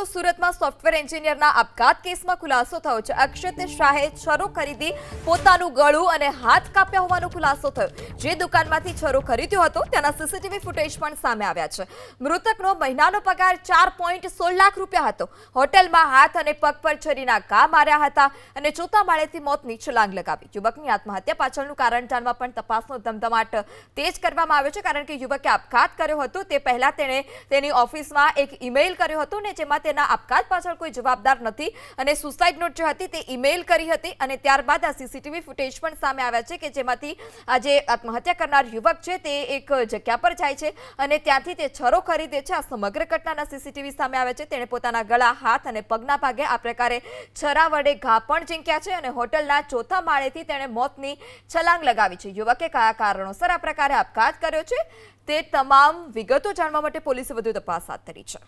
સુરતમાં સોફ્ટવેર એન્જિનિયરના આપઘાત કેસમાં ખુલાસો થયો છે। અક્ષત શાહે છરો ખરીદી પોતાનું ગળું અને હાથ કાપ્યા હોવાનો ખુલાસો થયો। જે દુકાનમાંથી છરો ખરીદ્યો હતો તેના સીસીટીવી ફૂટેજ પણ સામે આવ્યા છે। મૃતકનો મહિનાનો પગાર 4.16 લાખ રૂપિયા હતો। હોટેલમાં હાથ અને પગ પર છરીના ઘા માર્યા હતા અને ચોથા માળેથી મોતની છલાંગ લગાવી। યુવકની આત્મહત્યા પાછળનું કારણ જાણવા પણ તપાસનો ધમધમાટ તેજ કરવામાં આવ્યો છે, કારણ કે યુવકે આપઘાત કર્યો હતો તે પહેલા તેણે તેની ઓફિસમાં એક ઈમેલ કર્યો હતો ને જેમાં તેના આપઘાત પાછળ કોઈ જવાબદાર નથી અને સુસાઇડ નોટ જે હતી તે ઈમેલ કરી હતી અને ત્યારબાદ આ સીસીટીવી ફૂટેજ પણ સામે આવ્યા છે કે જેમાંથી આ જે આત્મહત્યા કરનાર યુવક છે તે એક જગ્યા પર જાય છે અને ત્યાંથી તે છરો ખરીદે છે। આ સમગ્ર ઘટનાના સીસીટીવી સામે આવ્યા છે। તેણે પોતાના ગળા, હાથ અને પગના ભાગે આ પ્રકારે છરા વડે ઘા પણ ઝીંક્યા છે અને હોટલના ચોથા માળેથી તેણે મોતની છલાંગ લગાવી છે। યુવકે કયા કારણોસર આ પ્રકારે આપઘાત કર્યો છે તે તમામ વિગતો જાણવા માટે પોલીસે વધુ તપાસ હાથ ધરી છે।